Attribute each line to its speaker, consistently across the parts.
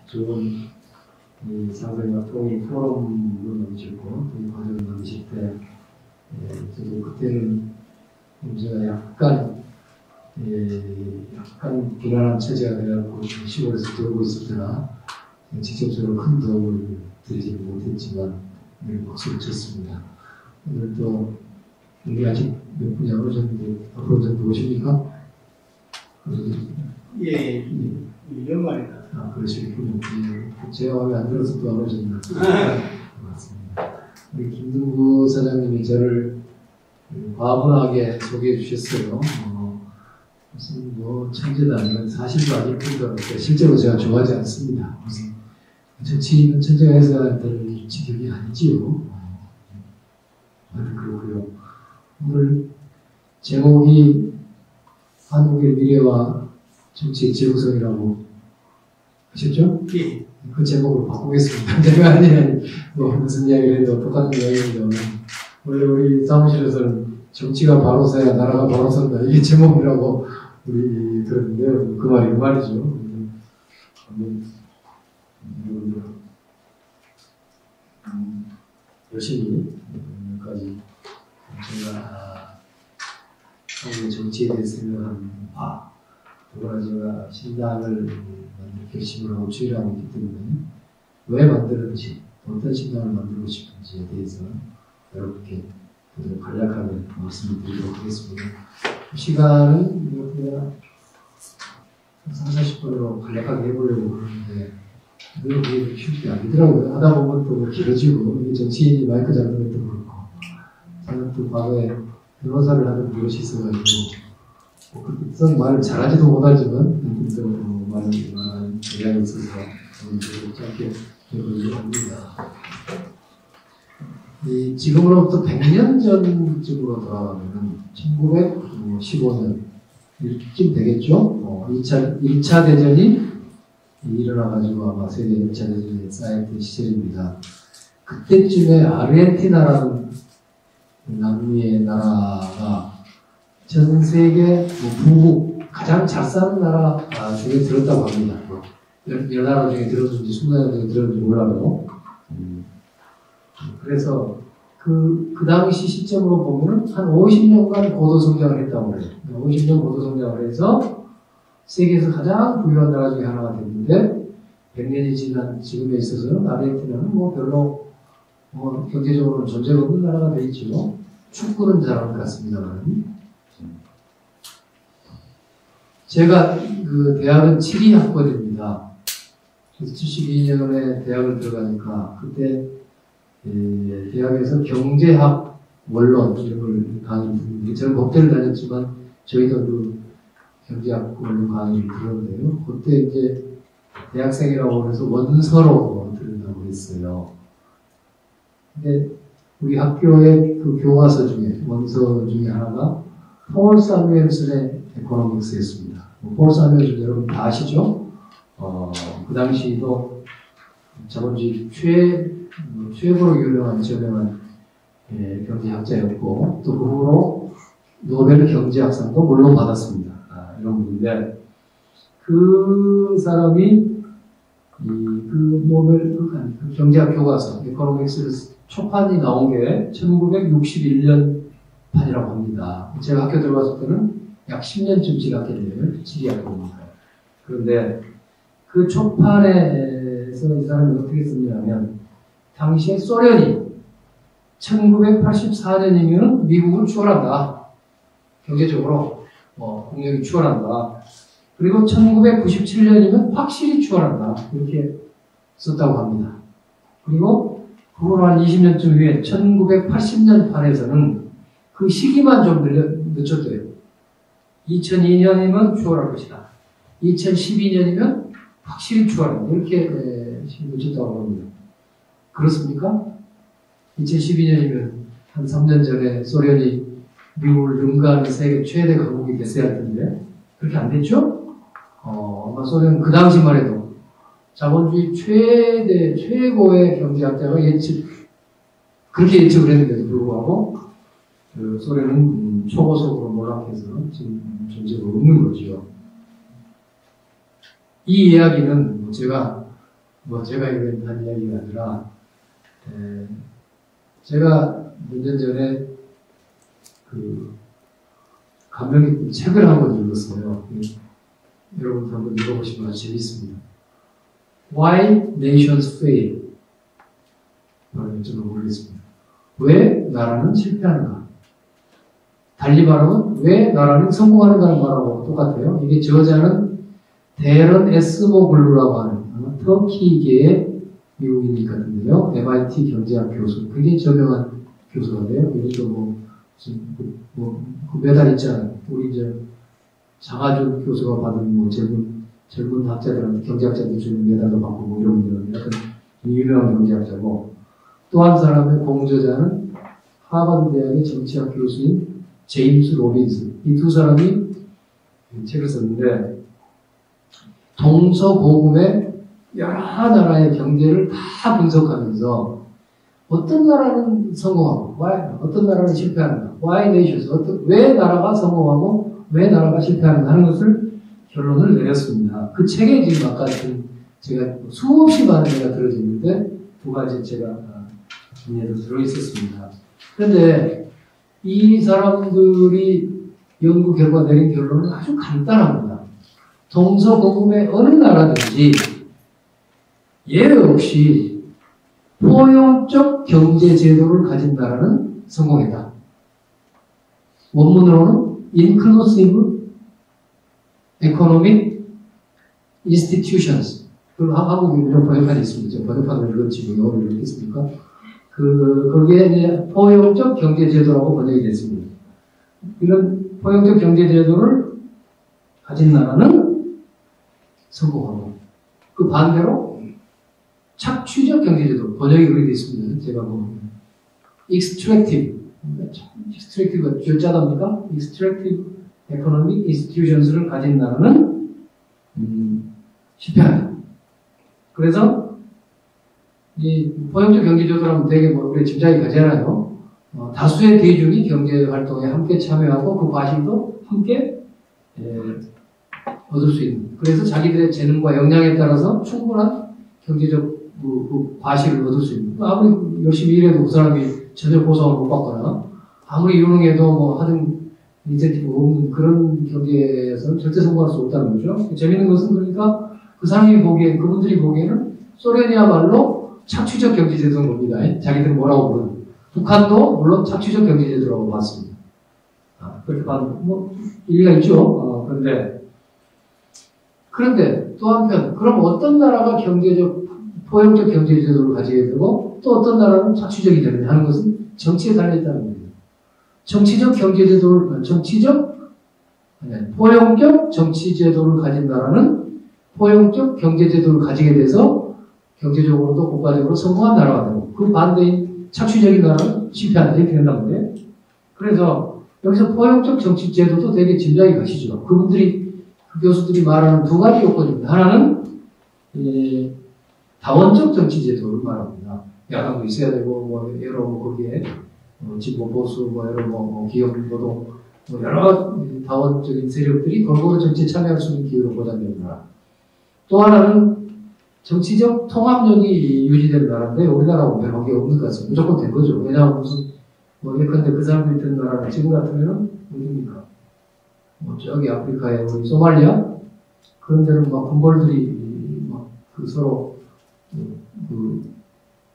Speaker 1: 좋은 이 상생과 통일 포럼을 만드셨고, 이 과정을 만드실 때, 저도 그때는 제가 약간 비난한 체제가 되어갖고 시골에서 돌고 있을 때나 직접적으로 큰 도움을 드리지 못했지만 오늘 박수를 쳤습니다. 오늘 또 우리 아직 몇 분이 안 오셨는데 앞으로 좀 오십니까?
Speaker 2: 예, 연말이다.
Speaker 1: 아, 그러시군요. 제 마음에 안 들어서 또 안 오셨나? 맞습니다. 우리 김등구 사장님이 저를 과분하게 소개해 주셨어요. 무슨 뭐 천재도 아니고 사실도 아닐 뿐더러 실제로 제가 좋아하지 않습니다. 무슨 정치인은 천재가 해서야 될 지경이 아니지요. 그렇고요. 오늘 제목이 한국의 미래와 정치의 지구성이라고 하셨죠?
Speaker 2: 예.
Speaker 1: 그 제목으로 바꾸겠습니다. 제가 아니 뭐 무슨 이야기를 해도 똑같은 이야기입니다. 원래 우리 사무실에서는 정치가 바로 서야 나라가 바로 선다. 이게 제목이라고 우리 들었는데 그 말이 그 말이죠. 여러분들 열심히 여기까지 제가 한국의 정치에 대해서 생각하는 바, 더불어 제가 신당을 만들 결심을 하고 주의하고 있기 때문에 왜 만들었는지, 어떤 신당을 만들고 싶은지에 대해서 여러분께 간략하게 말씀을 드리도록 하겠습니다. 시간은 그냥 30-40분으로 간략하게 해보려고 하는데 늘 그게 쉽지 않더라고요. 하다 보면 또 길어지고, 정치인이 마이크 잡는 것도 그렇고, 저는 또 과거에 변호사를 하는 버릇이 있어가지고 그렇게 말을 잘하지도 못하지만 또 말을 의향이 있어서 저는 짧게 해보려고 합니다. 지금으로부터 100년 전쯤으로 돌아가면 1915년 이쯤 되겠죠? 1차 대전이 일어나가지고 아마 세계 1차 대전이 쌓였던 시절입니다. 그때쯤에 아르헨티나라는 남미의 나라가 전 세계 북부 가장 잘 사는 나라 중에 들었다고 합니다. 여러 나라 중에 들었는지 20나라 중에 들었는지 몰라도. 그래서 그 당시 시점으로 보면은 한 50년간 고도 성장을 했다고 해요. 50년 고도 성장을 해서 세계에서 가장 부유한 나라 중에 하나가 됐는데 100년이 지난 지금에 있어서는 아르헨티나는 뭐 별로 경제적으로는 존재가 없는 나라가 되겠죠. 축구는 잘하는 것 같습니다만. 제가 그 대학은 7위 학번입니다. 그래서 72년에 대학을 들어가니까 그때 대학에서 경제학, 원론 이런 걸 강의 듣는데 저는 법대를 다녔지만 저희도 그 경제학 원론 강의를 들었는데요. 그때 이제 대학생이라고 해서 원서로 들은다고 했어요. 근데 우리 학교의 그 교과서 중에 원서 중에 하나가 폴 사뮤엘슨의 에코노믹스였습니다. 폴 사뮤엘슨 여러분 다 아시죠? 그 당시도 자본주의 최고로 유명한 저명한 경제학자였고 또 그 후로 노벨 경제학상도 물론 받았습니다. 이런 분인데 그 사람이 그 노벨 그 경제학 교과서 에코노믹스 초판이 나온 게 1961년 판이라고 합니다. 제가 학교 들어갔을 때는 약 10년쯤 지났겠네요. 7학년입니다. 그런데 그 초판에서 이 사람이 어떻게 썼냐면 당시에 소련이 1984년이면 미국은 추월한다. 경제적으로 국력이 추월한다. 그리고 1997년이면 확실히 추월한다. 이렇게 썼다고 합니다. 그리고 그걸 한 20년쯤 후에 1980년 판에서는 그 시기만 좀 늦췄대요. 2002년이면 추월할 것이다. 2012년이면 확실히 추월한다. 이렇게 늦췄다고 합니다. 그렇습니까? 2012년이면 한 3년 전에 소련이 미국을 능가하는 세계 최대 강국이 됐어야 할 텐데 그렇게 안 됐죠? 아마 소련 그 당시만 해도 자본주의 최고의 경제학자가 그렇게 예측을 했는데도 불구하고 소련은 초고속으로 몰락해서 지금 존재가 없는 거죠. 이 이야기는 제가 뭐 제가 이런 한 이야기가 아니라 제가 몇 년 전에 그 감명 깊은 책을 한권 읽었어요. 여러분 한번 읽어보시면 아주 재밌습니다. Why Nations Fail. 라는 점을 올리겠습니다. 왜 나라는 실패하는가? 달리 말하면 왜 나라는 성공하는가는 말하고 똑같아요. 이게 저자는 데런 에스모글루라고 하는 터키계의 미국인이 같은데요. MIT 경제학 교수. 굉장히 저명한 교수인데요. 여기도 그 메달 있잖아요. 우리 이제 장하준 교수가 받은 뭐 젊은 학자들한테 경제학자들 주는 메달도 받고 뭐 이런 분들은 약간 유명한 경제학자고, 또 한 사람의 공저자는 하버드 대학의 정치학 교수인 제임스 로빈스. 이 두 사람이 책을 썼는데, 동서고금의 여러 나라의 경제를 다 분석하면서 어떤 나라는 성공하고 어떤 나라는 실패하는가, why nations, 왜 나라가 성공하고 왜 나라가 실패하는가 하는 것을 결론을 내렸습니다. 그 책에 지금 아까 제가 수없이 많은 예가 들어져 있는데 두 가지 제가 예도 들어있었습니다. 그런데 이 사람들이 연구 결과 내린 결론은 아주 간단합니다. 동서고금의 어느 나라든지 예외 없이 포용적 경제 제도를 가진 나라는 성공했다. 원문으로는 Inclusive Economic Institutions. 그리고 한국에 이런 번역판이 있습니다. 제가 번역판을 읽었지, 뭐 영어를 읽겠습니까? 거기에 이제 포용적 경제 제도라고 번역이 됐습니다. 이런 포용적 경제 제도를 가진 나라는 성공하고, 그 반대로 착취적 경제제도, 번역이 그렇게 되어 있습니다. 제가 extractive가 절자답니까? extractive economic institutions를 가진 나라는 실패한다. 그래서 이 포용적 경제제도라면 되게 우리 짐작이 가잖아요. 다수의 대중이 경제 활동에 함께 참여하고 그 과실도 함께 얻을 수 있는. 그래서 자기들의 재능과 역량에 따라서 충분한 경제적 그 과실을 얻을 수 있는. 아무리 열심히 일해도 그 사람이 전혀 보상을 못 받거나 아무리 유능해도 뭐 하등 인센티브가 없는 그런 경제에서는 절대 성공할 수 없다는 거죠. 재밌는 것은 그러니까 그 사람이 보기엔, 그분들이 보기에는 소련이야말로 착취적 경제제도인 겁니다. 자기들은 뭐라고 부르는. 북한도 물론 착취적 경제제도라고 봤습니다. 그렇게 봐도 뭐 일리가 있죠. 그런데 또 한편, 그럼 어떤 나라가 포용적 경제제도를 가지게 되고 또 어떤 나라는 착취적이 되느냐 하는 것은 정치에 달려있다는 겁니다. 포용적 정치제도를 가진 나라는 포용적 경제제도를 가지게 돼서 경제적으로도 국가적으로 성공한 나라가 되고, 그 반대인 착취적인 나라는 실패한다, 이렇게 된단 말이에요. 그래서 여기서 포용적 정치제도도 되게 짐작이 가시죠. 그 교수들이 말하는 두 가지 요건입니다. 하나는 다원적 정치제도를 말합니다. 야당도 있어야 되고, 여러 거기에 진보 보수, 여러 기업 노동, 여러 다원적인 세력들이 골고루 정치에 참여할 수 있는 기회로 보장되는 나라. 또 하나는 정치적 통합력이 유지되는 나라인데 우리나라하고 별 관계가 없는 것 같습니다. 무조건 된 거죠. 왜냐하면 예컨대 그 사람들이 있던 나라는 지금 같으면은 어디입니까? 저기 아프리카의 우리 소말리아 그런 데는 막 군벌들이 서로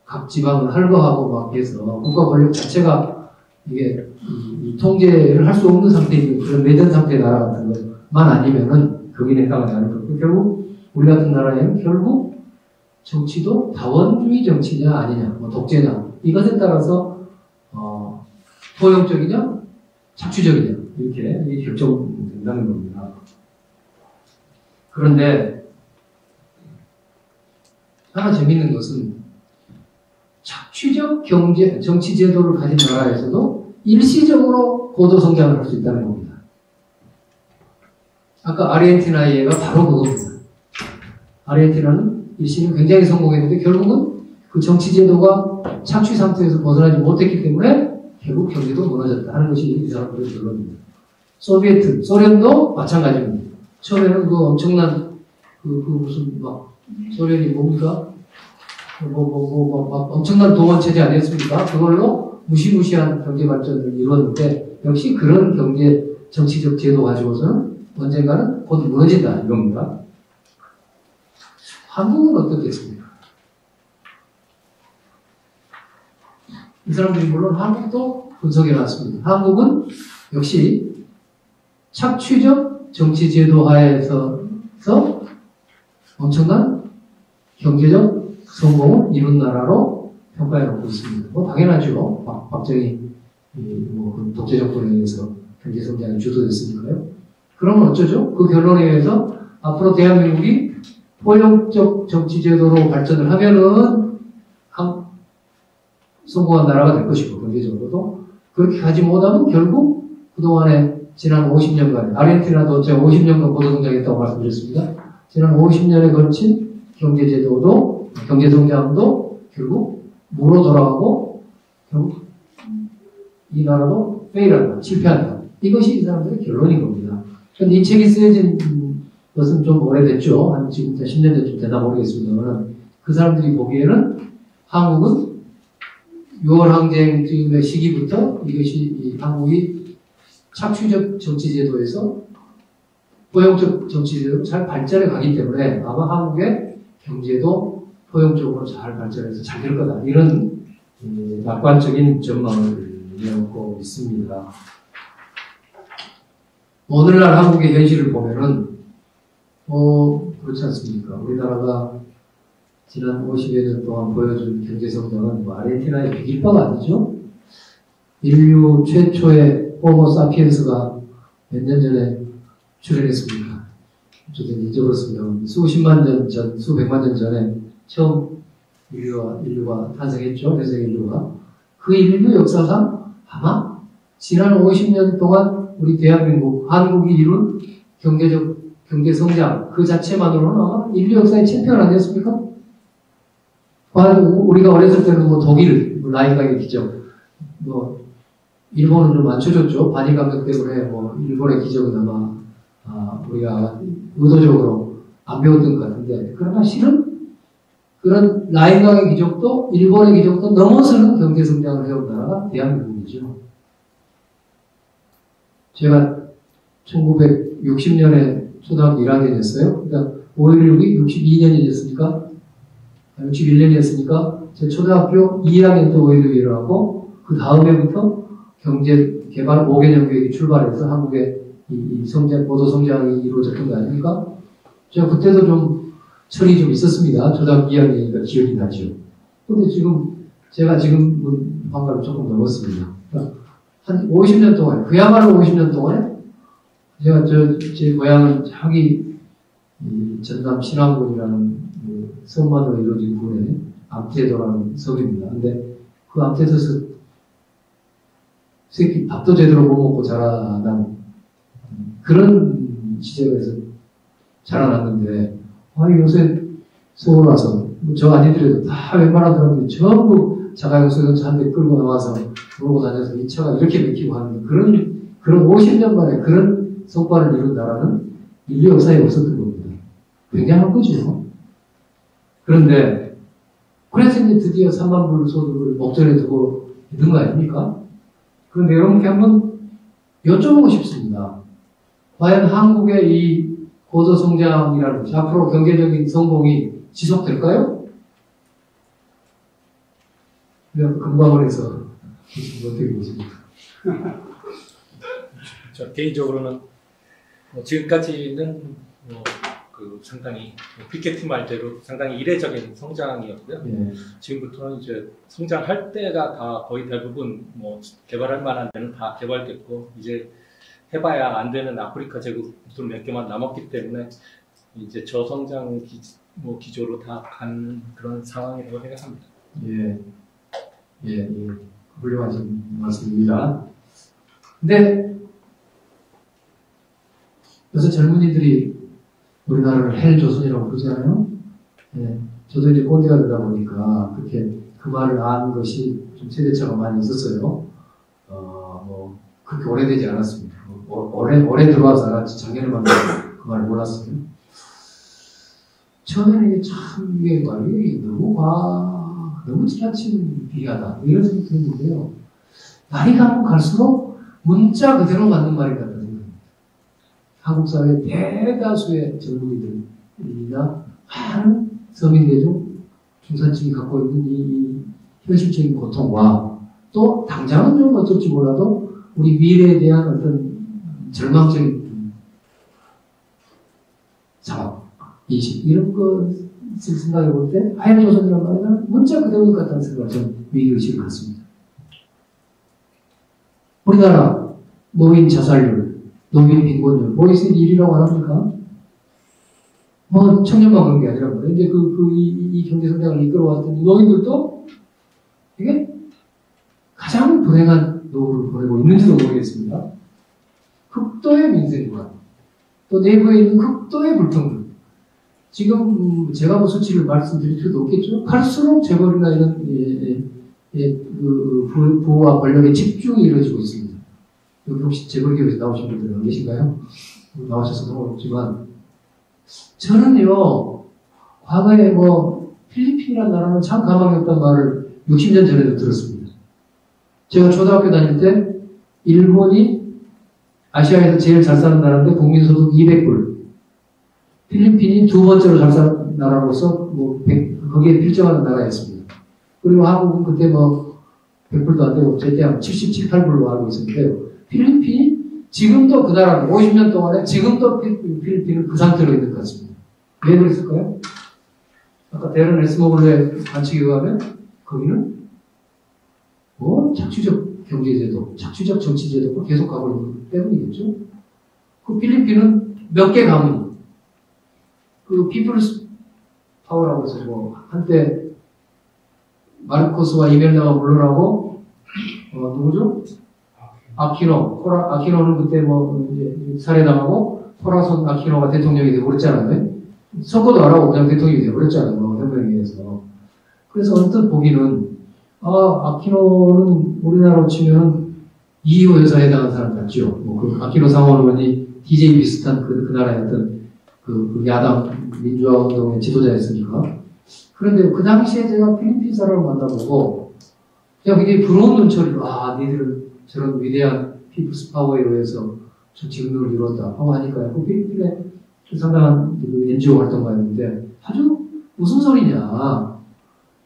Speaker 1: 각 지방을 할거하고 막 해서 국가 권력 자체가 이게 통제를 할 수 없는 상태인 그런 내전 상태의 나라 같은 것만 아니면은 거기에 해당하지 않을 거고, 결국 우리 같은 나라에는 결국 정치도 다원주의 정치냐 아니냐, 독재냐, 이것에 따라서 포용적이냐 착취적이냐 이렇게 결정된다는 겁니다. 그런데 하나 재밌는 것은 착취적 정치 제도를 가진 나라에서도 일시적으로 고도 성장을 할 수 있다는 겁니다. 아까 아르헨티나의 예가 바로 그겁니다. 아르헨티나는 일시는 굉장히 성공했는데 결국은 그 정치 제도가 착취 상태에서 벗어나지 못했기 때문에 결국 경제도 무너졌다 하는 것이 이 사람들의 결론입니다. 소련도 마찬가지입니다. 처음에는 그 엄청난 무슨 소련이 뭡니까? 막 엄청난 동원 체제 아니었습니까? 그걸로 무시무시한 경제 발전을 이루었는데, 역시 그런 경제, 정치적 제도 가지고서는 언젠가는 곧 무너진다, 이겁니다. 한국은 어떻겠습니까? 이 사람들이 물론 한국도 분석해 놨습니다. 한국은 역시 착취적 정치 제도 하에서 엄청난 경제적 성공을 이룬 나라로 평가해 놓고 있습니다. 뭐 당연하죠. 박정희 독재 정권에 의해서 경제 성장이 주도됐으니까요. 그러면 어쩌죠? 그 결론에 의해서 앞으로 대한민국이 포용적 정치 제도로 발전을 하면은 성공한 나라가 될 것이고, 경제적으로도 그렇게 가지 못하면 결국 그동안에 지난 50년간 아르헨티나도 제가 50년간 고도성장했다고 말씀드렸습니다. 지난 50년에 걸친 경제제도도 경제성장도 결국 무로 돌아가고 결국 이 나라도 페일한다, 실패한다. 이것이 이 사람들의 결론인 겁니다. 그런데 이 책이 쓰여진 것은 좀 오래됐죠. 한 지금 10년 전쯤 되나 모르겠습니다만, 그 사람들이 보기에는 한국은 6월 항쟁의 시기부터 이것이 이 한국이 착취적 정치제도에서 포용적 정치제도로 잘 발전해 가기 때문에 아마 한국의 경제도 포용적으로 잘 발전해서 잘 될 거다. 이런 낙관적인 전망을 내놓고 있습니다. 오늘날 한국의 현실을 보면은 그렇지 않습니까? 우리나라가 지난 50여 년 동안 보여준 경제성장은 아르헨티나의 100일바가 아니죠? 인류 최초의 호모 사피엔스가 몇 년 전에 출현했습니다. 저도 잊어버렸습니다. 수십만 년 전, 수백만 년 전에 처음 인류가 탄생했죠. 폐생 인류가. 그 인류 역사상 아마 지난 50년 동안 우리 대한민국, 한국이 이룬 경제 성장 그 자체만으로는 아마 인류 역사의 챔피언 아니었습니까? 우리가 어렸을 때는 독일, 라인강의 기적, 일본은 좀 맞춰줬죠. 반일 감정 때문에 일본의 기적은 아마 우리가 의도적으로 안 배웠던 것 같은데, 그러나 실은 그런 라인강의 기적도 일본의 기적도 넘어서는 경제 성장을 해온 나라가 대한민국이죠. 제가 1960년에 초등학교 1학년이었어요. 그러니까 5.16이 62년이었으니까 61년이었으니까 제 초등학교 2학년 때 5.16이 일어나고 그 다음에부터 경제 개발 5개년 계획이 출발해서 한국의 이 성장, 고도 성장이 이루어졌던 거 아닙니까? 제가 그때도 좀 철이 좀 있었습니다. 초등학교 2학년이니까 기억이 나죠. 근데 제가 지금 환갑이 조금 넘었습니다. 그러니까 한 50년 동안, 그야말로 50년 동안에 제가 제 고향은 저기 전남 신안군이라는 섬만으로 이루어진 군의 암태도라는 섬입니다. 근데 그 암태도에서 새끼 밥도 제대로 못 먹고 자라난 그런 시절에서 자라났는데, 요새 서울 와서 저 아니더라도 다 웬만한 사람들이 전부 자가용수에서 한 대 끌고 나와서 몰고 다녀서 이 차가 이렇게 막히고 하는 그런 50년 만에 그런 성과를 이룬 나라는 인류 역사에 없었던 겁니다. 굉장한 거죠. 그런데 그래서 이제 드디어 3만 불 소득을 목전에 두고 있는 거 아닙니까? 그런데 여러분께 한번 여쭤보고 싶습니다. 과연 한국의 이 고도성장이라는 것이 앞으로 경제적인 성공이 지속될까요? 그냥 금방을 해서 어떻게 보십니까?
Speaker 3: 저 개인적으로는 지금까지는 상당히 피케티 말대로 상당히 이례적인 성장이었고요. 지금부터는 이제 성장할 때가 다 거의 대부분 개발할 만한 데는 다 개발됐고 이제 해봐야 안 되는 아프리카 제국들 몇 개만 남았기 때문에 이제 저성장 기조로 다 간 그런 상황이라고 생각합니다.
Speaker 1: 훌륭하신 말씀입니다. 근데 요새 젊은이들이 우리나라를 헬조선이라고 그러잖아요. 저도 이제 꼰대가 되다 보니까 그렇게 그 말을 아는 것이 좀 세대차가 많이 있었어요. 그렇게 오래되지 않았습니다. 올해 들어와서 알았지 작년에만 그 말을 몰랐어요. 처음에는 이게 참 이게 너무 너무 지나친 비하다. 이런 생각이 드는데요. 날이 가면 갈수록 문자 그대로 맞는 말이 같다는 생각입니다. 한국 사회 대다수의 젊은이들이나 많은 서민대중, 중산층이 갖고 있는 이 현실적인 고통과 또 당장은 좀 어쩔지 몰라도 우리 미래에 대한 어떤 절망적인 상황, 인식, 이런 것을 생각해 볼 때 하얀 조선이라는 말은 문자 그대로 같다는 생각을 저는 위기의식을 갖습니다. 우리나라 노인 자살률, 노인 빈곤율, 뭐 있으니 1위라고 합니까? 뭐 청년만 그런 게 아니라 말이에요. 이제 이 경제 성장을 이끌어왔던 노인들도 이게 가장 불행한 노후를 보내고 있는지도 모르겠습니다. 극도의 민생과 또 내부에 있는 극도의 불평등. 지금 제가 뭐 수치를 말씀드릴 필요도 없겠죠. 갈수록 재벌이나 이런 부와 권력의 집중이 이루어지고 있습니다. 여기 혹시 재벌기업에서 나오신 분들 안 계신가요? 나오셔서 상관없지만 저는요 과거에 뭐 필리핀이라는 나라는 참 가망이 없다는 말을 60년 전에도 들었습니다. 제가 초등학교 다닐 때 일본이 아시아에서 제일 잘 사는 나라인데 국민소득 200불, 필리핀이 두 번째로 잘 사는 나라로서 거기에 필정하는 나라였습니다. 그리고 한국은 그때 뭐 100불도 안 되고 제때 한 77, 8불로 알고 있었는데요. 필리핀이 지금도 그 나라는 50년 동안에 지금도 필리핀은 그 상태로 있는 것 같습니다. 왜 그랬을까요? 아까 데런 에스모블레 관측에 의하면 거기는 뭐 착취적 경제제도, 착취적 정치제도가 계속 가고 있는 때문이겠죠. 그 필리핀은 몇 개 가문이 그 피플스 파워라고 해서 뭐 한때 마르코스와 이멜다가 물러나고 누구죠? 아키노는 그때 뭐 이제 살해당하고 포라손 아키노가 대통령이 되어버렸잖아요. 선거도 안 하고 그냥 대통령이 되어버렸잖아요. 혁명에 의해서. 그래서 언뜻 보기는 아키노는 우리나라로 치면 이호 여사에 해당하는 사람 같죠. 뭐 그 아키노 상원의원이 DJ 비슷한 그 나라의 어떤 그 야당 민주화 운동의 지도자였으니까. 그런데 그 당시에 제가 필리핀 사람을 만나보고 그냥 굉장히 부러운 눈초리로 니들은 저런 위대한 피플스 파워에 의해서 정치 운동을 이루었다 하고 하니까요. 그 필리핀에 상당한 그 NGO 활동가였는데 아주 무슨 소리냐.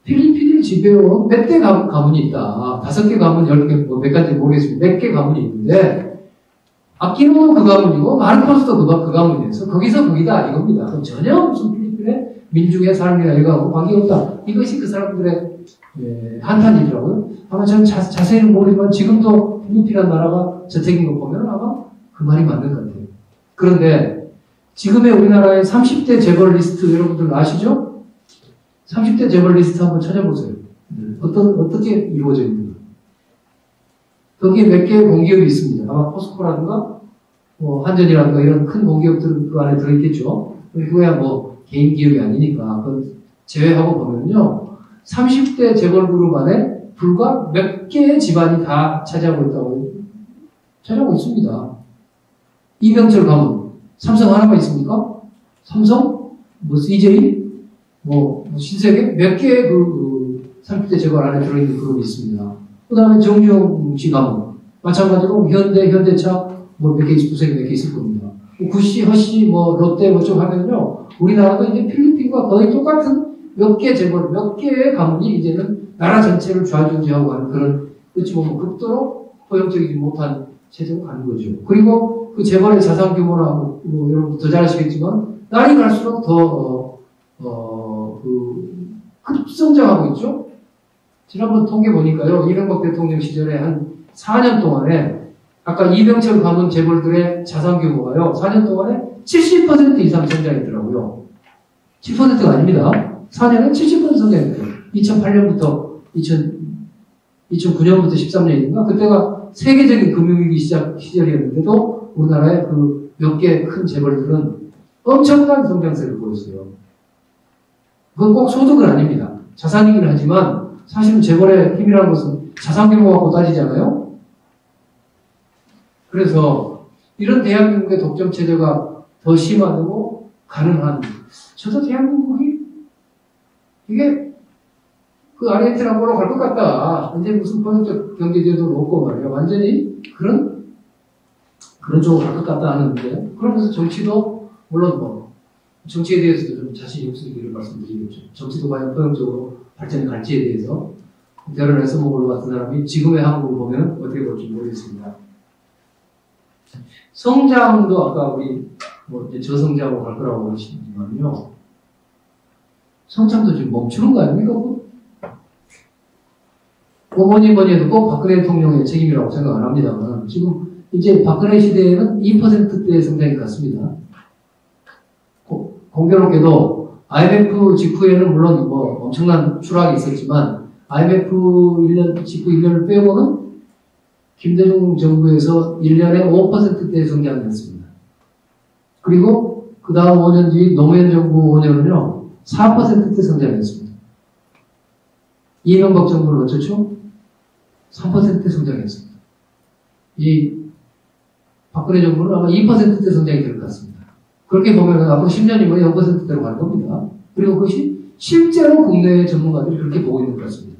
Speaker 1: 필리핀을 지배해온 몇 대 가문이 있다. 5개 가문, 10개, 뭐 몇 가지 모르겠습니다. 몇 개 가문이 있는데 아키노도 그 가문이고 마르코스도 그 가문이어서 거기서 거기다 이겁니다. 그럼 전혀 무슨 필리핀의 민중의 삶이나 이거하고 관계없다. 이것이 그 사람들의 한탄이더라고요. 아마 저는 자세히는 모르지만 지금도 필리핀이라는 나라가 저택인 거 보면 아마 그 말이 맞는 것 같아요. 그런데 지금의 우리나라의 30대 재벌 리스트 여러분들 아시죠? 30대 재벌 리스트 한번 찾아보세요. 어떻게 이루어져 있는가. 거기에 몇 개의 공기업이 있습니다. 아마 포스코라든가 뭐 한전이라든가 이런 큰 공기업들은 그 안에 들어있겠죠. 그거야 뭐 개인 기업이 아니니까 그건 제외하고 보면요. 30대 재벌 그룹 안에 불과 몇 개의 집안이 다 차지하고 있습니다. 이병철 가문, 삼성 하나만 있습니까? 삼성, 뭐 CJ, 뭐 신세계 몇 개의 그 30대 재벌 안에 들어있는 그룹이 있습니다. 그 다음에 정유영 씨 가문, 마찬가지로 현대차 뭐 몇 개 구색이 몇 개 있을 겁니다. 구씨, 허씨, 뭐 롯데 뭐 좀 하면요, 우리나라도 이제 필리핀과 거의 똑같은 몇 개 재벌, 몇 개의 가문이 이제는 나라 전체를 좌지우지하고 하는 그런, 어찌 보면 극도로 포용적이지 못한 체제로 가는 거죠. 그리고 그 재벌의 자산 규모나 뭐 여러분 더 잘 아시겠지만 날이 갈수록 더 급성장하고 있죠. 지난번 통계 보니까요, 이명박 대통령 시절에 한 4년 동안에 아까 이병철 가문 재벌들의 자산 규모가요, 4년 동안에 70% 이상 성장했더라고요. 7%가 아닙니다. 4년에 70% 성장했어요. 2008년부터 2009년부터 13년인가? 그때가 세계적인 금융위기 시작 시절이었는데도 우리나라의 그 몇 개 큰 재벌들은 엄청난 성장세를 보였어요. 그건 꼭 소득은 아닙니다. 자산이긴 하지만 사실은 재벌의 힘이라는 것은 자산 규모 갖고 따지잖아요. 그래서 이런 대한민국의 독점 체제가 더 심화되고 가능한, 저도 대한민국이 이게 그 아르헨티나로 갈 것 같다. 이제 무슨 본격적 경제제도 없고 말이야. 완전히 그런 쪽으로 갈 것 같다 하는데, 그러면서 정치도, 물론 뭐, 정치에 대해서도 좀 자신이 없으니까 말씀드리겠죠. 정치도 과연 포용적으로 발전이 갈지에 대해서, 대를 해서 먹으러 같은 사람이 지금의 한국을 보면 어떻게 볼지 모르겠습니다. 성장도 아까 우리, 뭐, 이제 저성장으로 갈 거라고 그러시지만요. 성장도 지금 멈추는 거 아닙니까? 뭐니 해도 꼭 박근혜 대통령의 책임이라고 생각 안 합니다만, 지금 이제 박근혜 시대에는 2%대의 성장이 갔습니다. 공교롭게도 IMF 직후에는 물론 뭐 엄청난 추락이 있었지만, IMF 1년, 직후 1년을 빼고는 김대중 정부에서 1년에 5%대의 성장을 했습니다. 그리고 그 다음 5년 뒤 노무현 정부 5년은요, 4%대 성장했습니다. 이명박 정부는 어쩌죠? 3% 성장했습니다. 이 박근혜 정부는 아마 2%대 성장이 될 것 같습니다. 그렇게 보면 앞으로 10년이면 0%대로 갈 겁니다. 그리고 그것이 실제로 국내 전문가들이 그렇게 보고 있는 것 같습니다.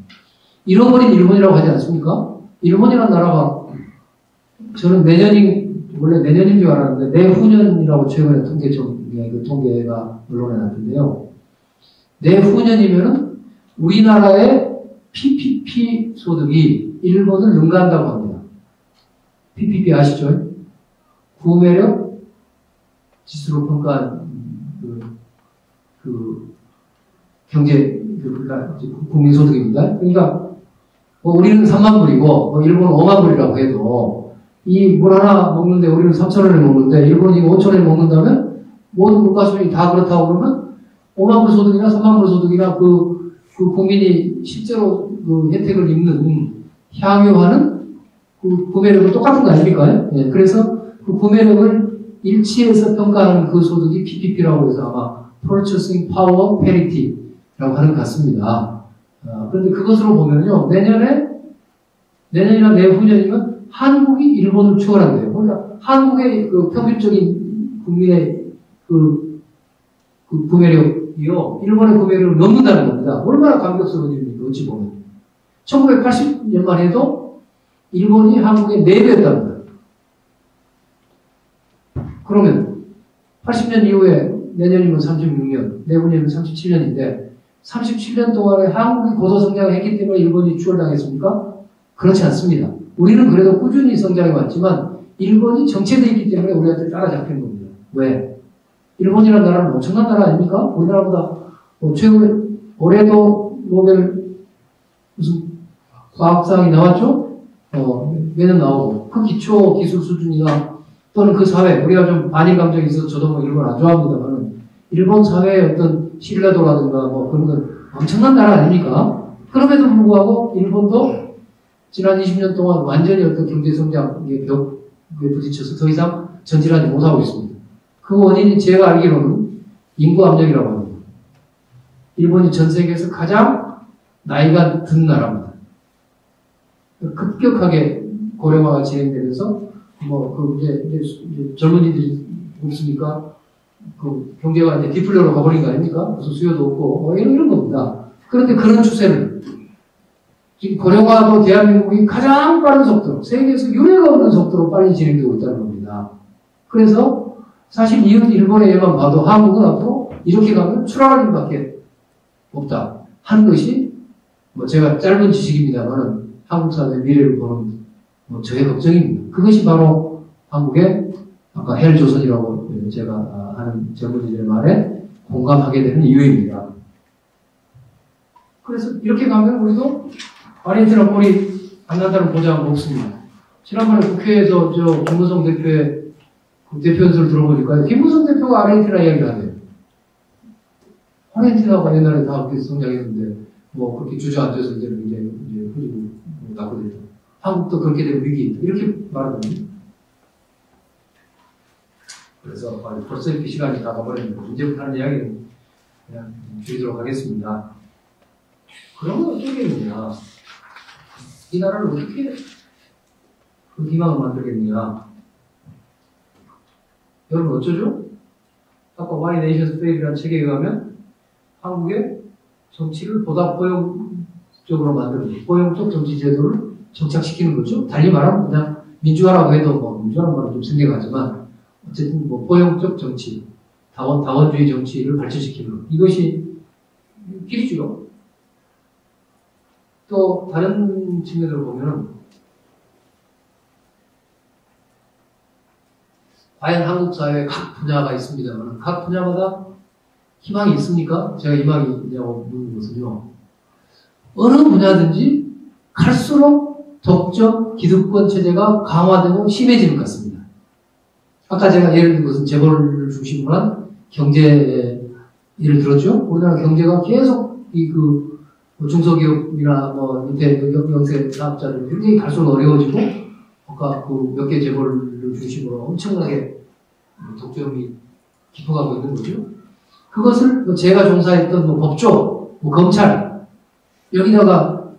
Speaker 1: 잃어버린 일본이라고 하지 않습니까? 일본이라는 나라가 저는 원래 내년인 줄 알았는데 내후년이라고 최근에 통계가 언론에 났던데요. 내후년이면은 우리나라의 PPP 소득이 일본을 능가한다고 합니다. PPP 아시죠? 구매력 지수로 평가한 경제 국민소득입니다. 그러니까 뭐 우리는 3만 불이고 뭐 일본은 5만 불이라고 해도 이 물 하나 먹는데 우리는 3,000원에 먹는데 일본이 5,000원에 먹는다면 모든 물가 수준이 다 그렇다고 그러면 5만 불 소득이나 3만 불 소득이나 그 국민이 실제로 그 혜택을 입는 향유하는 그 구매력은 똑같은 거 아닙니까? 예, 그래서 그 구매력을 일치해서 평가하는 그 소득이 PPP라고 해서 아마 Purchasing Power Parity라고 하는 것 같습니다. 그런데 그것으로 보면요, 내년이나 내후년이면 한국이 일본을 추월한대요. 그러니까 한국의 그 평균적인 국민의 그 구매력이요, 일본의 구매력을 넘는다는 겁니다. 얼마나 감격스러운 일입니까, 어찌 보면. 1980년만 해도 일본이 한국의 4배였답니다. 그러면 80년 이후에 내년이면 36년, 내후년이면 37년인데 37년 동안에 한국이 고도 성장을 했기 때문에 일본이 추월당했습니까? 그렇지 않습니다. 우리는 그래도 꾸준히 성장해 왔지만 일본이 정체되어 있기 때문에 우리한테 따라잡히는 겁니다. 왜? 일본이라는 나라는 엄청난 나라 아닙니까? 우리나라보다 최근에 올해도 노벨 무슨 과학상이 나왔죠? 매년 나오고 그 기초 기술 수준이나 또는 그 사회, 우리가 좀 반일 감정이 있어서 저도 뭐 일본 안 좋아합니다만 일본 사회의 어떤 신뢰도라든가 뭐 그런 건 엄청난 나라 아닙니까? 그럼에도 불구하고 일본도 지난 20년 동안 완전히 어떤 경제 성장의 벽에 부딪혀서 더 이상 전진하지 못하고 있습니다. 그 원인이 제가 알기로는 인구 압력이라고 합니다. 일본이 전 세계에서 가장 나이가 든 나라입니다. 급격하게 고령화가 진행되면서 이제 젊은이들이 없으니까 그 경제가 이제 디플레로 가버린 거 아닙니까? 무슨 수요도 없고 이런 겁니다. 그런데 그런 추세를 지금 고령화도 대한민국이 가장 빠른 속도로 세계에서 유례가 없는 속도로 빨리 진행되고 있다는 겁니다. 그래서 사실 이웃 일본의 예만 봐도 한국은 앞으로 이렇게 가면 추락할 일밖에 없다 하는 것이 제가 짧은 지식입니다만 한국 사회의 미래를 보는 저의 걱정입니다. 그것이 바로 한국의 아까 헬조선이라고 제가 하는 전문의들의 말에 공감하게 되는 이유입니다. 그래서 이렇게 가면 우리도 아르헨티나 꼴이 안 난다는 보장은 없습니다. 지난번에 국회에서 김무성 대표의 대표 연설을 들어보니까 김무성 대표가 아르헨티나 이야기를 하네요. 아르헨티나가 옛날에 다 그렇게 성장했는데 그렇게 주저앉아서 이제 흐리고 나거든요. 한국도 그렇게 되면 위기입니다. 이렇게 말하거든요. 그래서 벌써 이렇게 시간이 다 가버렸는데 이제부터 하는 이야기는 그냥 줄이도록 하겠습니다. 그러면 어쩌겠느냐? 이 나라를 어떻게 그 희망을 만들겠느냐? 여러분 어쩌죠? 아까 Why Nations Fail이라는 책에 의하면 한국의 정치를 보다 적으로 만드는 포용적 정치 제도를 정착시키는 거죠. 달리 말하면 그냥 민주화라고 해도 뭐 민주화라는 말은 좀 생략하지만 어쨌든 뭐 포용적 정치, 다원주의 정치를 발전시키는 것. 이것이 길이죠. 또 다른 측면으로 보면은 과연 한국 사회에 각 분야가 있습니다만 각 분야마다 희망이 있습니까? 제가 희망이 있냐고 묻는 것은요. 어느 분야든지 갈수록 독점, 기득권 체제가 강화되고 심해지는 것 같습니다. 아까 제가 예를 든 것은 재벌을 중심으로 한 경제 예를 들었죠. 우리나라 경제가 계속 중소기업이나 밑에 영세 사업자들 굉장히 갈수록 어려워지고 아까 몇 개 재벌을 중심으로 엄청나게 독점이 깊어가고 있는 거죠. 그것을 제가 종사했던 법조, 검찰 여기다가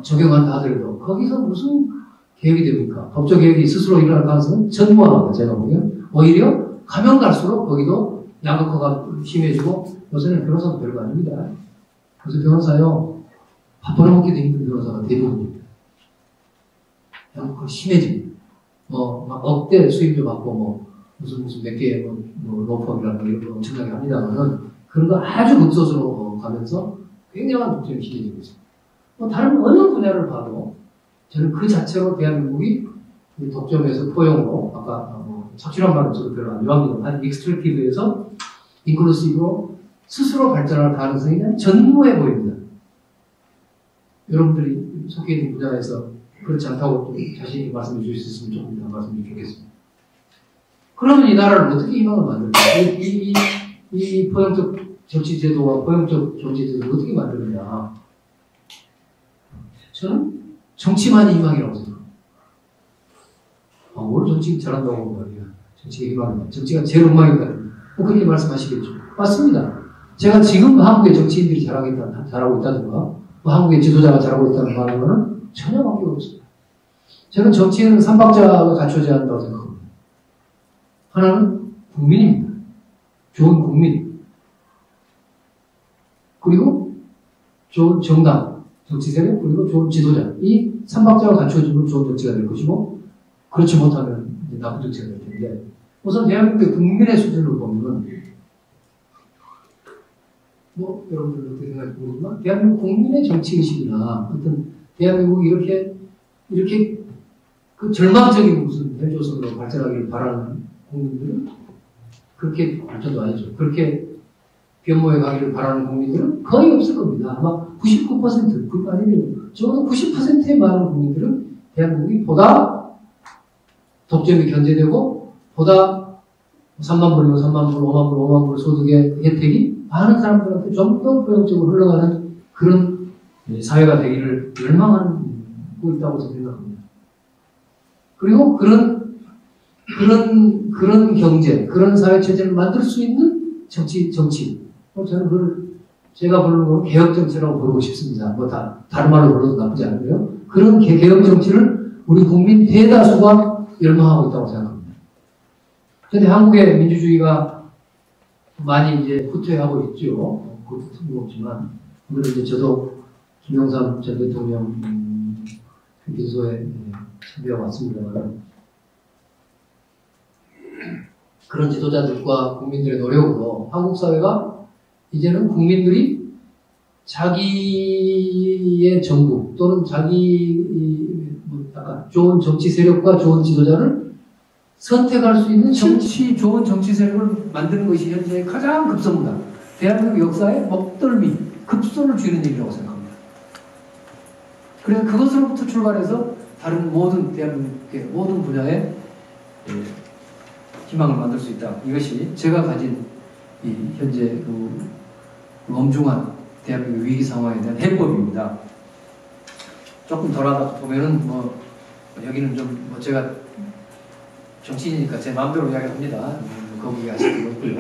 Speaker 1: 적용한다 하더라도 거기서 무슨 개혁이 됩니까? 법조 개혁이 스스로 일어날 가능성은 전무하다 제가 보면 오히려 가면 갈수록 거기도 양극화가 심해지고 요새는 변호사도 별거 아닙니다. 그래서 변호사요 밥 벌어먹기도 힘든 변호사가 대부분입니다. 양극화가 심해집니다. 막 억대 수입료 받고 무슨 몇 개의 로펌이라는 이런 거 엄청나게 합니다만은 그런 거 아주 극소수로 가면서 굉장한 독점이 심해지고 있습니다. 다른 어느 분야를 봐도 저는 그 자체로 대한민국이 독점에서 포용으로 아까 착취란 말은 저도 별로 안 좋아합니다. 한 익스트랙티브에서 인클루시브로 스스로 발전할 가능성이 그냥 전무해 보입니다. 여러분들이 속해 있는 분야에서 그렇지 않다고 좀 자신있게 말씀해 주실 수 있으면 조금 더 말씀해 주겠습니다. 그러면 이 나라를 어떻게 희망을 만들까? 이 포용적 정치제도와 포용적 정치제도를 어떻게 만드느냐? 저는 정치만이 희망이라고 생각합니다. 뭘 정치 잘한다고 말이야. 정치가 희망이다. 정치가 제일 엉망이다. 그렇게 말씀하시겠죠. 맞습니다. 제가 지금 한국의 정치인들이 잘하고 있다든가, 한국의 지도자가 잘하고 있다는 말과는 전혀 관계가 없습니다. 저는 정치에는 3박자가 갖춰져야 한다고 생각합니다. 하나는 국민입니다. 좋은 국민. 그리고 좋은 정당, 정치 세력, 그리고 좋은 지도자. 이 3박자가 갖춰지면 좋은 정치가 될 것이고, 그렇지 못하면 나쁜 정치가 될 텐데, 우선 대한민국의 국민의 수준을 보면, 여러분들 어떻게 생각할지 모르지만, 대한민국 국민의 정치의식이나, 어떤, 대한민국이 이렇게 그 절망적인 무슨 헬조선으로 발전하기를 바라는 국민들은 그렇게 발전도 아니죠. 그렇게 변모해 가기를 바라는 국민들은 거의 없을 겁니다. 아마 99%, 그거 아니면 적어도 90%의 많은 국민들은 대한민국이 보다 독점이 견제되고 보다 3만 불이면 3만 불, 5만 불, 5만 불 소득의 혜택이 많은 사람들한테 좀 더 포용적으로 흘러가는 그런 사회가 되기를 열망하고 있다고 저는 생각합니다. 그리고 그런 경제, 그런 사회체제를 만들 수 있는 정치. 저는 그걸 제가 부르는 건 개혁정치라고 부르고 싶습니다. 다른 말로 불러도 나쁘지 않고요. 그런 개혁정치를 우리 국민 대다수가 열망하고 있다고 생각합니다. 그런데 한국의 민주주의가 많이 이제 후퇴하고 있죠. 그것도 틀림없지만, 오늘 이제 저도 김영삼 전 대통령 빈소에 참여해 왔습니다만, 그런 지도자들과 국민들의 노력으로 한국 사회가 이제는 국민들이 자기의 정부 또는 좋은 정치 세력과 좋은 지도자를 선택할 수 있는 좋은 정치 세력을 만드는 것이 현재 가장 급선무다. 대한민국 역사의 먹덜미, 급소를 쥐는 일이라고 생각합니다. 그래서 그것으로부터 출발해서 다른 대한민국의 모든 분야에 희망을 만들 수 있다. 이것이 제가 가진 이 현재 그 엄중한 대한민국 위기 상황에 대한 해법입니다. 조금 덜 하다 보면은 여기는 좀 제가 정치인이니까 제 마음대로 이야기합니다. 거기 하실 필요 없고요.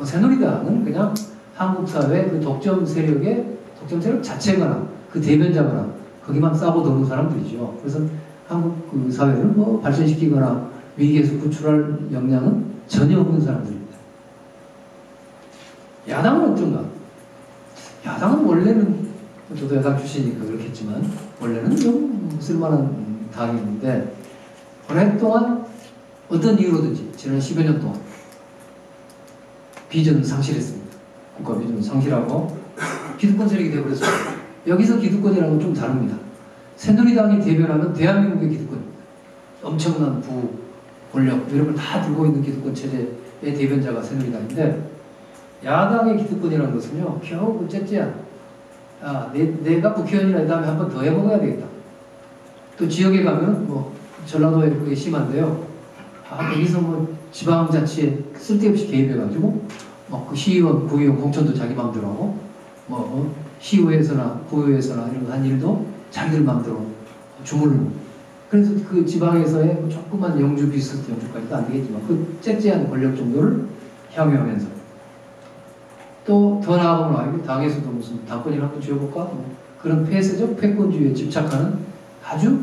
Speaker 1: 새누리당은 그냥 한국 사회 그 독점 세력 자체거나 그 대변자거나 거기만 싸고 도는 사람들이죠. 그래서 한국 그 사회를 발전시키거나 위기에서 구출할 역량은 전혀 없는 사람들입니다. 야당은 어떤가? 야당은 원래는 저도 여당 출신이니까 그렇겠지만 원래는 좀 쓸만한 당이었는데 오랫동안 어떤 이유로든지 지난 10여 년 동안 비전을 상실했습니다. 국가 비전을 상실하고 기득권 세력이 되어버렸습니다. 여기서 기득권이라는 건 좀 다릅니다. 새누리당이 대변하는 대한민국의 기득권입니다. 엄청난 부, 권력 이런 걸 다 들고 있는 기득권 체제의 대변자가 새누리당인데 야당의 기득권이라는 것은요 겨우 그 째째한 내가 국회의원이라 이 다음에 한 번 더 해먹어야 되겠다. 또 지역에 가면 뭐 전라도에 그게 심한데요. 거기서 뭐 지방자치에 쓸데없이 개입해가지고 그 시의원, 구의원 공천도 자기 마음대로 하고 시의회에서나 구의회에서나 이런 거 한 일도 자기들 마음대로 주물르고 그래서 그 지방에서의 조그만 영주 비슷 영주까지도 안 되겠지만 그 째째한 권력 정도를 향유하면서 또 더 나아가면 당에서도 무슨 당권이라고 한번 쥐어볼까? 그런 폐쇄적 패권주의에 집착하는 아주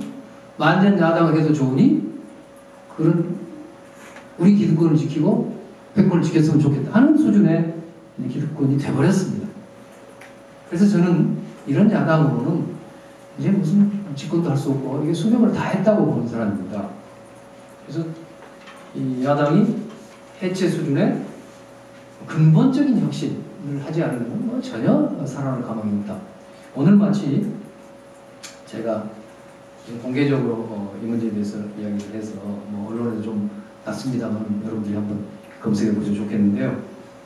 Speaker 1: 만전야당을 해도 좋으니 그런 우리 기득권을 지키고 패권을 지켰으면 좋겠다 하는 수준의 기득권이 돼버렸습니다. 그래서 저는 이런 야당으로는 이제 무슨 집권도 할 수 없고 이게 수명을 다 했다고 보는 사람입니다. 그래서 이 야당이 해체 수준의 근본적인 혁신을 하지 않으면 전혀 살아날 가망이 없다. 오늘 마치 제가 공개적으로 이 문제에 대해서 이야기를 해서 언론에도 좀 났습니다만 여러분들이 한번 검색해 보셔도 좋겠는데요.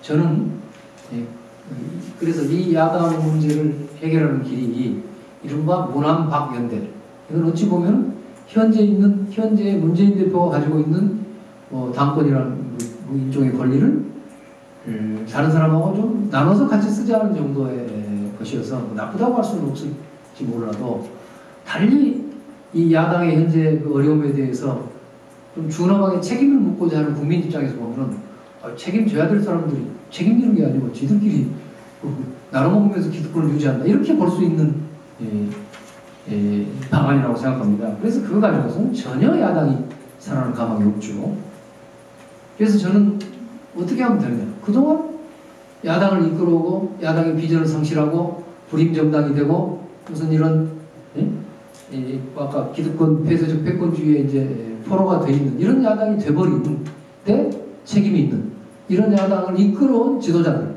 Speaker 1: 저는 그래서 이 야당 문제를 해결하는 길이 이른바 문안박연대. 이건 어찌 보면 현재 문재인 대표가 가지고 있는 당권이라는 일종의 권리를 다른 사람하고 좀 나눠서 같이 쓰자는 정도의 것이어서 나쁘다고 할 수는 없을지 몰라도 달리 이 야당의 현재 그 어려움에 대해서 좀 준엄하게 책임을 묻고자 하는 국민 입장에서 보면은 책임져야 될 사람들이 책임지는 게 아니고 지들끼리 나눠먹으면서 기득권을 유지한다 이렇게 볼 수 있는 방안이라고 생각합니다. 그래서 그거 가지고서는 전혀 야당이 살아날 가망이 없죠. 그래서 저는 어떻게 하면 되느냐. 그동안 야당을 이끌어오고 야당의 비전을 상실하고 불임정당이 되고 무슨 이런 아까 기득권 폐쇄적 패권주의에 이제 포로가 돼 있는 이런 야당이 돼버리는 데 책임이 있는 이런 야당을 이끌어온 지도자들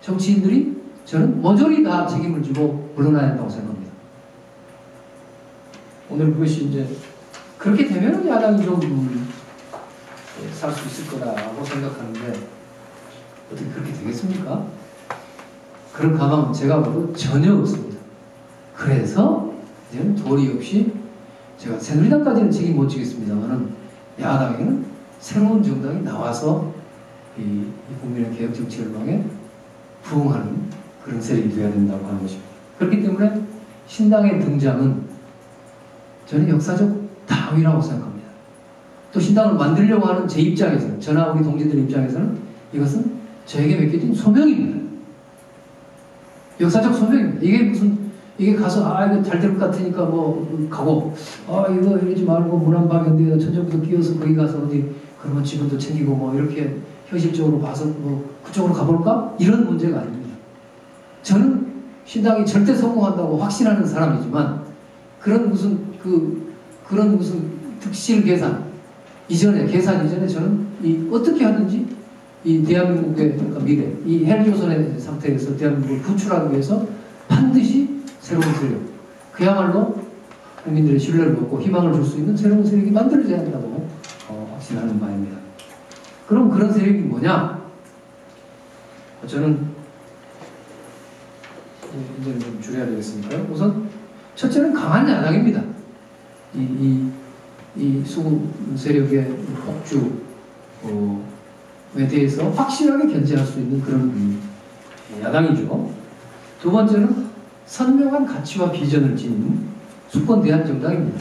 Speaker 1: 정치인들이 저는 모조리 다 책임을 지고 물러나야 한다고 생각합니다. 오늘 그것이 이제 그렇게 되면 야당이 좀 살 수 있을 거라고 생각하는데 어떻게 그렇게 되겠습니까? 그런 가망은 제가 봐도 전혀 없습니다. 그래서 이제는 도리 없이 제가 새누리당까지는 책임 못 지겠습니다만은 야당에는 새로운 정당이 나와서 이 국민의 개혁 정치 열망에 부응하는 그런 세력이 되어야 된다고 하는 것입니다. 그렇기 때문에 신당의 등장은 저는 역사적 다위라고 생각합니다. 또 신당을 만들려고 하는 제 입장에서는 저나 우리 동지들 입장에서는 이것은 저에게 맡겨진 소명입니다. 역사적 소명입니다. 이게 가서 이거 잘 될 것 같으니까 가고 이거 이러지 말고 문안박연대에다 천정부도 끼워서 거기 가서 어디 그러면 지분도 챙기고 이렇게 현실적으로 봐서 그쪽으로 가볼까? 이런 문제가 아닙니다. 저는 신당이 절대 성공한다고 확신하는 사람이지만 그런 무슨 특실 계산 이전에 저는 어떻게 하든지 이 대한민국의 미래, 이 헬조선의 상태에서 대한민국을 구출하기 위해서 반드시 새로운 세력, 그야말로 국민들의 신뢰를 얻고 희망을 줄 수 있는 새로운 세력이 만들어져야 한다고 확신하는 바입니다. 그럼 그런 세력이 뭐냐? 저는 이제는 좀 줄여야 되겠습니까? 우선 첫째는 강한 야당입니다. 이 수구 세력의 폭주에 대해서 확실하게 견제할 수 있는 그런 야당이죠. 두 번째는 선명한 가치와 비전을 지닌 수권 대한정당입니다.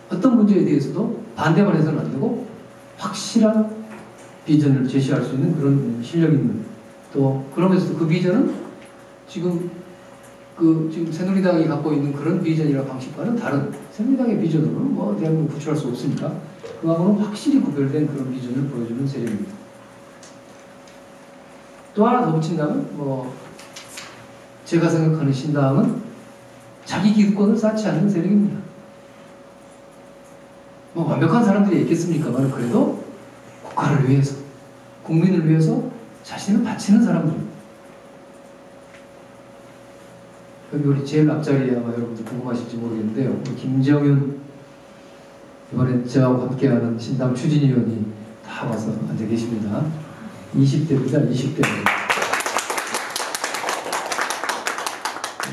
Speaker 1: 어떤 문제에 대해서도 반대만 해서는 안 되고 확실한 비전을 제시할 수 있는 그런 실력 있는 또 그러면서도 그 비전은 지금 새누리당이 갖고 있는 그런 비전이나 방식과는 다른 새누리당의 비전으로는 대한민국 구출할 수 없으니까 그하고는 확실히 구별된 그런 비전을 보여주는 세력입니다. 또 하나 더 붙인다면 제가 생각하는 신당은 자기 기득권을 쌓지 않는 세력입니다. 뭐 완벽한 사람들이 있겠습니까만 그래도 국가를 위해서, 국민을 위해서 자신을 바치는 사람들입니다. 여기 우리 제일 앞자리에 아마 여러분들 궁금하실지 모르겠는데요. 우리 김정윤 이번에 저하고 함께하는 신당 추진위원이 다 와서 앉아 계십니다. 20대입니다. 20대.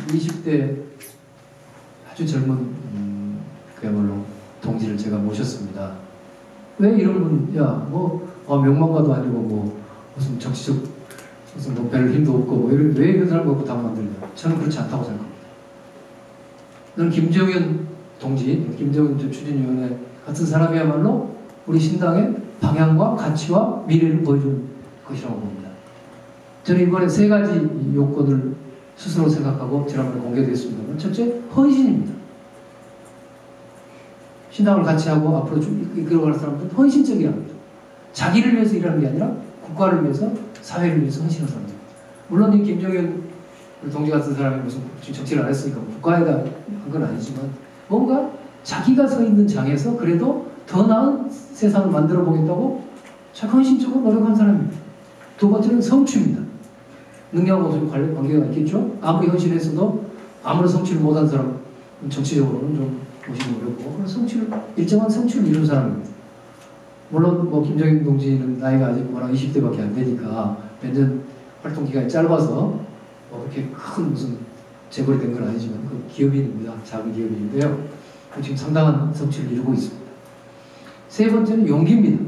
Speaker 1: 20대 아주 젊은 그야말로 동지를 제가 모셨습니다. 왜 이런 분, 명망가도 아니고 무슨 정치적 무슨 별 힘도 없고 왜 이런 사람 갖고 당 만들냐? 저는 그렇지 않다고 생각합니다. 저는 김정윤 동지, 김정윤 추진위원회 같은 사람이야말로 우리 신당의 방향과 가치와 미래를 보여주는 것이라고 봅니다. 저는 이번에 3가지 요건을 스스로 생각하고 지난번에 공개됐습니다만, 첫째, 헌신입니다. 신당을 같이 하고 앞으로 쭉 이끌어갈 사람들은 헌신적이랍니다. 자기를 위해서 일하는 게 아니라 국가를 위해서, 사회를 위해서 헌신하는 사람입니다. 물론 이 김정현 동지 같은 사람이 무슨 정치를 안 했으니까 국가에다 한 건 아니지만 뭔가 자기가 서 있는 장에서 그래도 더 나은 세상을 만들어 보겠다고 자꾸 헌신적으로 노력한 사람입니다. 두 번째는 성취입니다. 능력하고 좀 관계가 있겠죠? 아무리 헌신했어도 아무런 성취를 못한 사람, 정치적으로는 좀 보시기 어렵고, 일정한 성취를 이룬 사람입니다. 물론 김정인 동지는 나이가 아직 워낙 20대밖에 안 되니까 몇 년 활동 기간이 짧아서 그렇게 큰 무슨 재벌이 된 건 아니지만 그 기업인입니다. 작은 기업인인데요. 지금 상당한 성취를 이루고 있습니다. 세 번째는 용기입니다.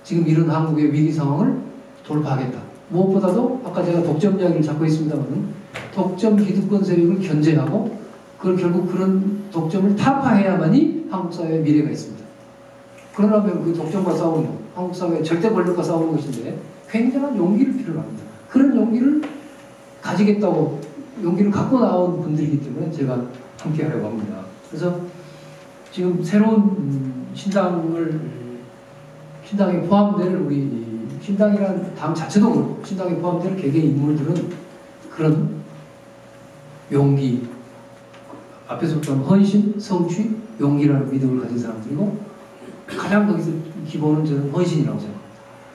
Speaker 1: 지금 이런 한국의 위기 상황을 돌파하겠다. 무엇보다도 아까 제가 독점 이야기를 잡고 있습니다만 독점 기득권 세력을 견제하고 결국 그런 독점을 타파해야만이 한국 사회의 미래가 있습니다. 그러려면 그 독점과 싸우는 것, 한국 사회의 절대 권력과 싸우는 것인데 굉장한 용기를 필요로 합니다. 그런 용기를 가지겠다고 용기를 갖고 나온 분들이기 때문에 제가 함께 하려고 합니다. 그래서 지금 새로운 신당에 포함될 우리 신당이라는 당 자체도 그렇고 신당에 포함될 개개 인물들은 그런 용기, 앞에서 좀 헌신, 성취, 용기라는 믿음을 가진 사람들이고 가장 거기서 기본은 저는 헌신이라고 생각합니다.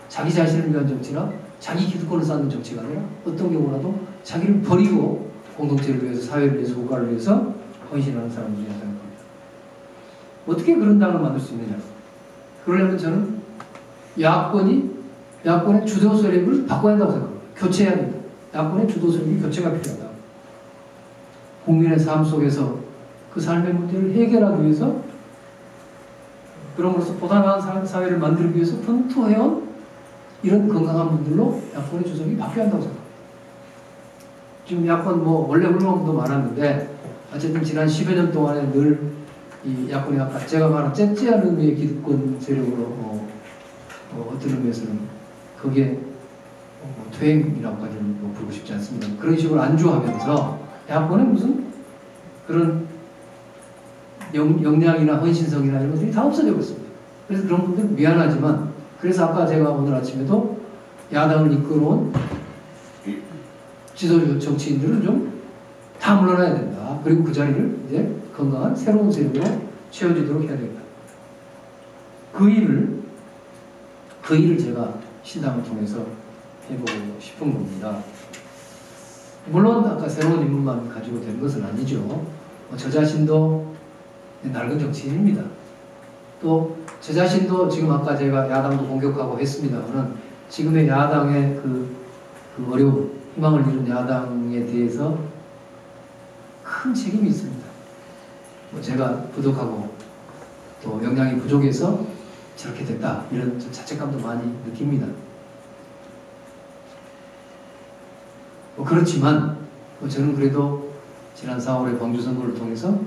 Speaker 1: 자기 자신을 위한 정치나 자기 기득권을 쌓는 정치가 아니라 어떤 경우라도 자기를 버리고 공동체를 위해서, 사회를 위해서, 국가를 위해서 헌신하는 사람들이라고 생각합니다. 어떻게 그런 당을 만들 수 있느냐? 그러려면 저는 야권의 주도 세력을 바꿔야 한다고 생각합니다. 교체해야 됩니다. 야권의 주도 세력이 교체가 필요하다. 국민의 삶 속에서 그 삶의 문제를 해결하기 위해서 그럼으로써 보다 나은 사회를 만들기 위해서奮闘해온 이런 건강한 분들로 야권의 주석이 바뀌어야 한다고 생각합니다. 지금 야권 원래 훌륭한 분도 많았는데 어쨌든 지난 10여 년 동안에 늘 이 야권이 아까 제가 말한 째째한 의미의 기득권 세력으로 어떤 의미에서는 그게 퇴행이라고까지는 부르고 싶지 않습니다. 그런 식으로 안주하면서 야권에 무슨 그런 역량이나 헌신성이나 이런 것들이 다 없어져 버렸습니다. 그래서 그런 분들은 미안하지만 그래서 아까 제가 오늘 아침에도 야당을 이끌어온 지도적 정치인들은 좀 다 물러나야 된다. 그리고 그 자리를 이제 건강한 새로운 세력으로 채워지도록 해야 된다. 그 일을 제가 신당을 통해서 해보고 싶은 겁니다. 물론 아까 새로운 인물만 가지고 된 것은 아니죠. 저 자신도 낡은 정치인입니다. 또 저 자신도 지금 아까 제가 야당도 공격하고 했습니다만 지금의 야당의 그 어려움, 희망을 잃은 야당에 대해서 큰 책임이 있습니다. 제가 부족하고 또 역량이 부족해서 저렇게 됐다 이런 자책감도 많이 느낍니다. 그렇지만 저는 그래도 지난 4월의 광주 선거를 통해서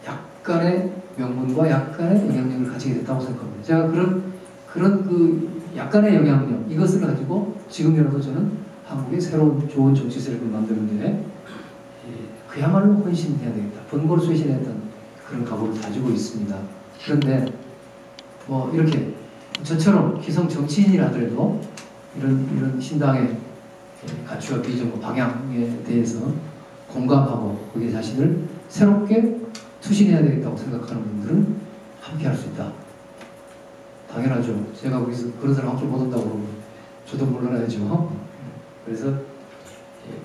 Speaker 1: 약간의 명분과 약간의 영향력을 가지게 됐다고 생각합니다. 제가 그런 그 약간의 영향력 이것을 가지고 지금이라도 저는 한국의 새로운 좋은 정치 세력을 만드는데 그야말로 헌신해야 되겠다. 번거로 쇄신했던 그런 각오를 가지고 있습니다. 그런데 이렇게 저처럼 기성 정치인이라더라도 이런 신당의 가치와 비전, 방향에 대해서 공감하고 거기에 자신을 새롭게 투신해야 되겠다고 생각하는 분들은 함께 할 수 있다. 당연하죠. 제가 거기서 그런 사람 함께 못 온다고 그러면 저도 물러나야죠. 그래서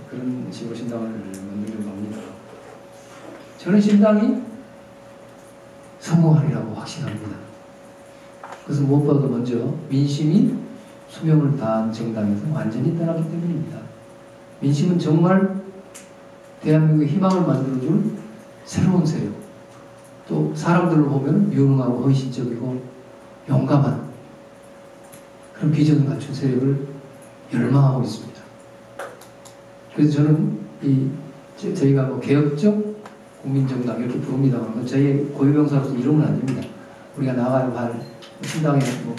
Speaker 1: 그런 식으로 신당을 만들려고 합니다. 저는 신당이 성공하리라고 확신합니다. 그래서 무엇보다도 먼저 민심이 수명을 다한 정당에서 완전히 떠나기 때문입니다. 민심은 정말 대한민국의 희망을 만들어줄 새로운 세력, 또 사람들을 보면 유능하고 헌신적이고 용감한 그런 비전을 갖춘 세력을 열망하고 있습니다. 그래서 저는 저희가 뭐 개혁적 국민정당 이렇게 부릅니다만 저희의 고유명사로서 이름은 아닙니다. 우리가 나가야 할 신당의 뭐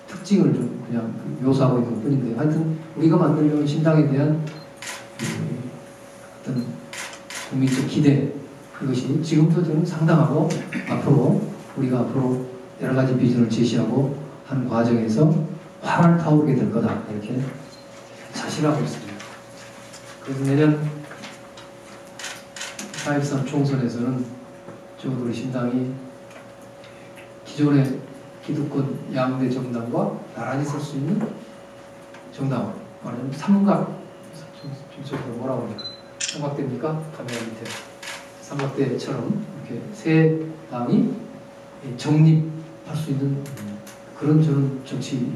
Speaker 1: 특징을 좀 그냥 묘사하고 있는 것 뿐인데, 하여튼 우리가 만들려는 신당에 대한 어떤 국민적 기대, 그것이 지금도 저는 상당하고 우리가 앞으로 여러 가지 비전을 제시하고 하는 과정에서 활을 타오르게 될 거다, 이렇게 자신하고 있습니다. 그래서 내년 4.13 총선에서는 적어도 우리 신당이 기존의 기득권 양대 정당과 나란히 설 수 있는 정당, 말하자면 삼각, 저쪽으로 뭐라고 합니까? 삼각대입니까? 카메라 밑에 삼각대처럼 이렇게 세 당이 정립할 수 있는 그런 저는 정치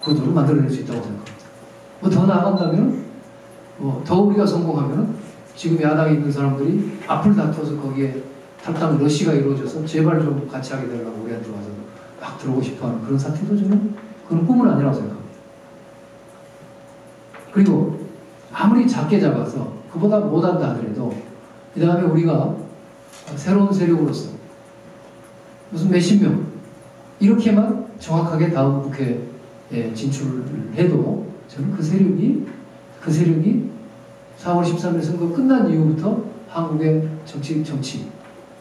Speaker 1: 구도를 만들어낼 수 있다고 생각합니다. 뭐 더 나아간다면, 더 우리가 성공하면 지금 야당에 있는 사람들이 앞을 다투어서 거기에 탈당 러시가 이루어져서 제발 좀 같이 하게 되려고 우리한테 와서 막 들어오고 싶어하는 그런 사태도 저는 그건 꿈은 아니라고 생각합니다. 그리고 아무리 작게 잡아서 그보다 못한다 하더라도 이 다음에 우리가 새로운 세력으로서 무슨 몇십 명 이렇게만 정확하게 다음 국회에 진출을 해도 저는 그 세력이 4월 13일 선거 끝난 이후부터 한국의 정치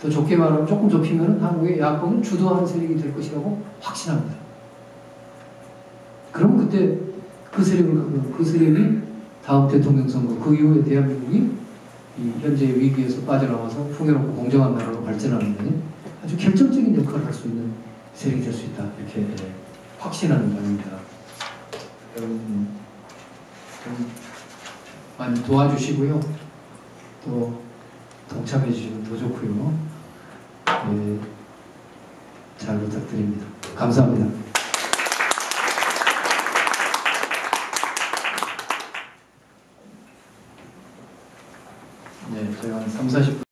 Speaker 1: 더 좋게 말하면 조금 좁히면 한국의 야권을 주도하는 세력이 될 것이라고 확신합니다. 그럼 그때 그 세력이 다음 대통령 선거, 그 이후에 대한민국이 이 현재의 위기에서 빠져나와서 풍요롭고 공정한 나라로 발전하는 데 아주 결정적인 역할을 할 수 있는 세력이 될 수 있다, 이렇게 확신하는 바입니다. 여러분 좀 많이 도와주시고요, 또 동참해 주시면 더 좋고요. 네, 잘 부탁드립니다. 감사합니다. 네, 제가 한 30-40분